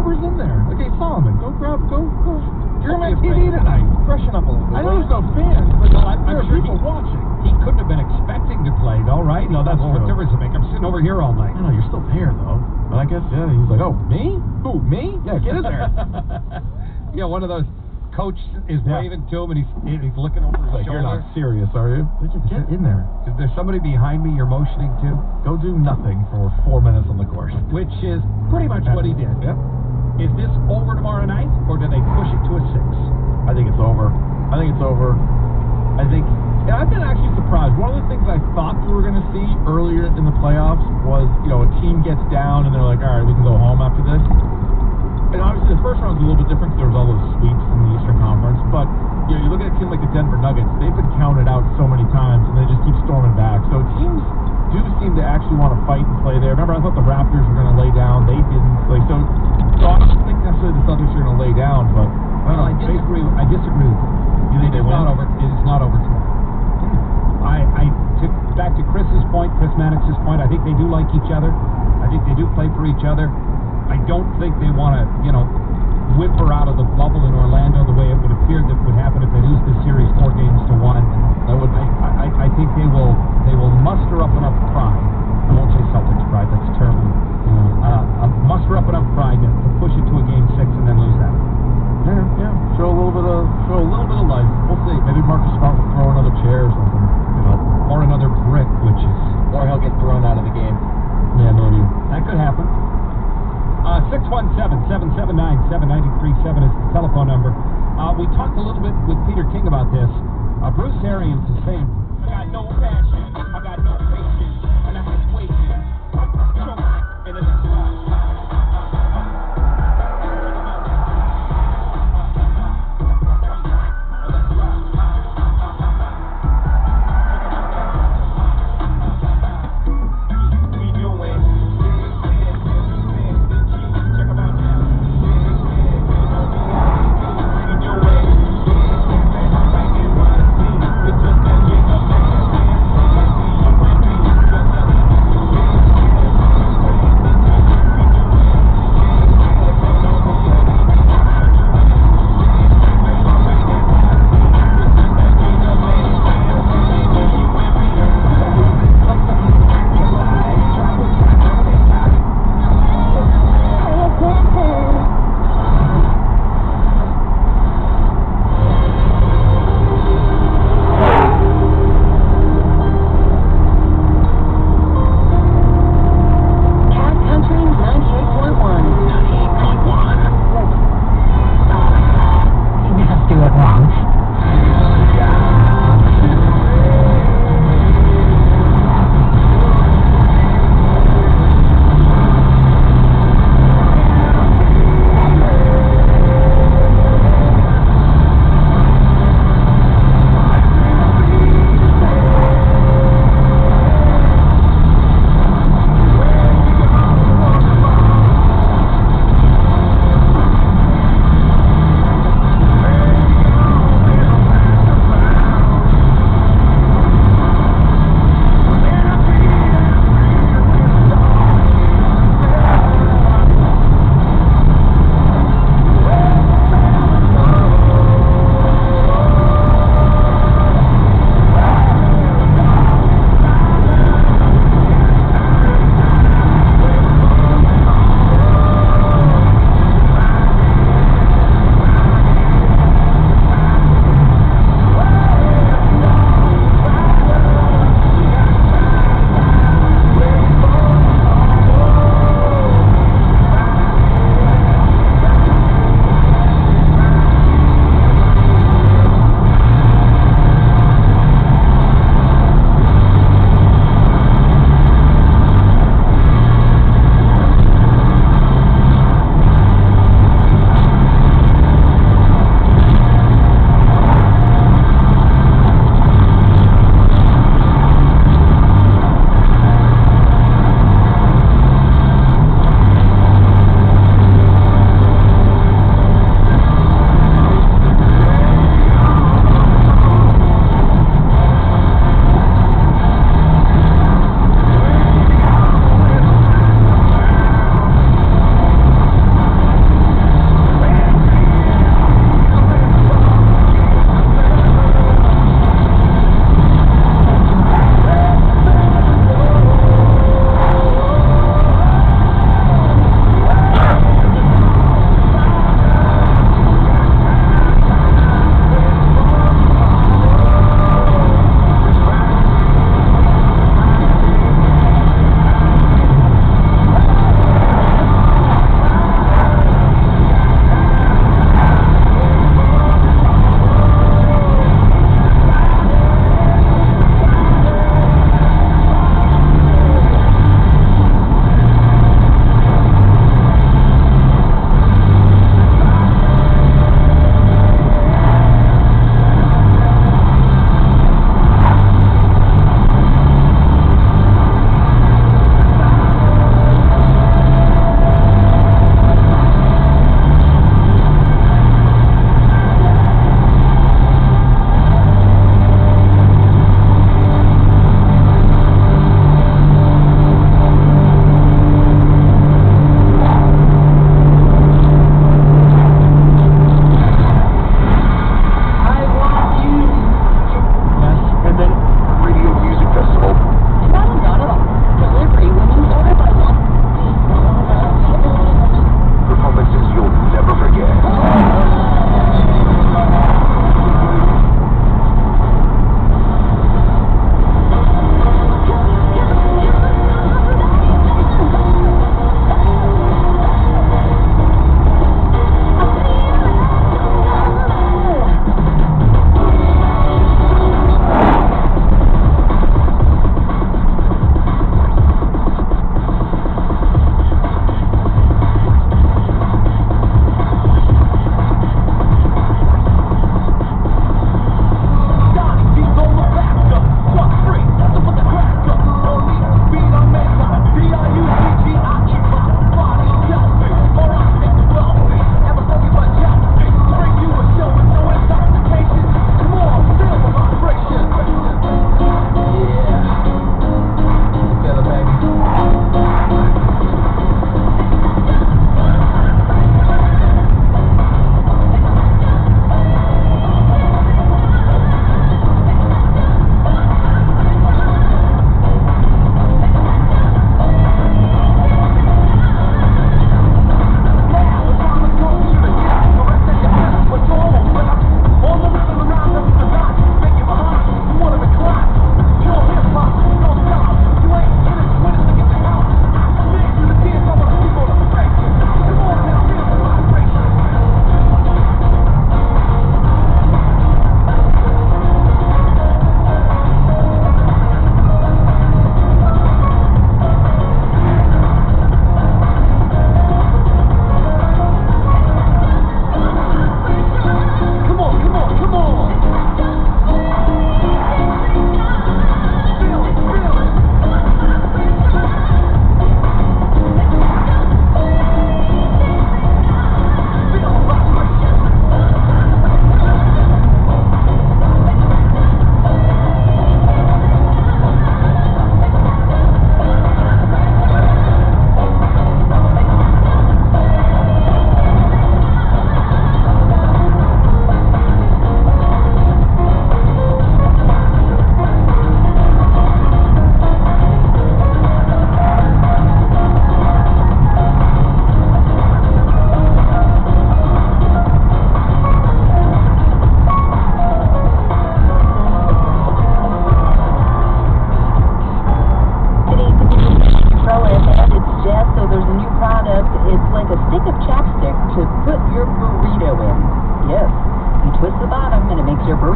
Barber's in there. Okay, Solomon, go. You're on TV tonight. Freshen up a little bit. I know there's no fans, but there are people watching. He couldn't have been expecting to play, though, right? No, that's what difference does it make? I'm sitting over here all night. I know, you're still there, though. But I guess, yeah, he's like, oh, me? Who, me? Yeah, get in there. Yeah, one of those coach is waving to him, and he's looking over his shoulder. You're not serious, are you? Just get in there. Is there somebody behind me you're motioning to? Go do nothing for 4 minutes on the course. Which is pretty much what he did. Yep. Is this over tomorrow night, or do they push it to a 6? I think it's over. I think, yeah, I've been actually surprised. One of the things I thought we were going to see earlier in the playoffs was, a team gets down and they're like, all right, we can go home after this. And obviously the first round was a little bit different because there was all those sweeps in the Eastern Conference. But, you look at a team like the Denver Nuggets, they've been counted out so many times and they just keep storming back. So teams do seem to actually want to fight and play there. Remember, I thought the Raptors were going to lay down. They didn't. So I don't think necessarily the Celtics are going to lay down, but I disagree with you. It is not over tomorrow. Back to Chris Mannix's point, I think they do like each other. I think they do play for each other. I don't think they want to, whimper out of the bubble in Orlando the way it would appear that would happen if they lose this series 4-1. I think they will muster up enough pride. I won't say Celtics pride, that's terrible. Muster up enough pride to push it to a game 6 and then lose that. Yeah. Show a little bit of life. We'll see. Maybe Marcus Smart will throw another chair or something. Or another brick, or he'll get thrown out of the game. Yeah, maybe. That could happen. 617-779-7937 is the telephone number. We talked a little bit with Peter King about this. Bruce Arians is saying, I got no passion, I got no patience, and I'm just waiting. And it's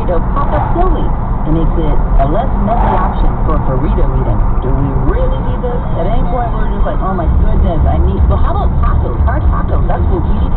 burrito pop-up slowly. It makes it a less messy option for burrito eating. Do we really need this? At any point, we're just like, oh my goodness, I need... Well, how about tacos? Our tacos, that's what we need.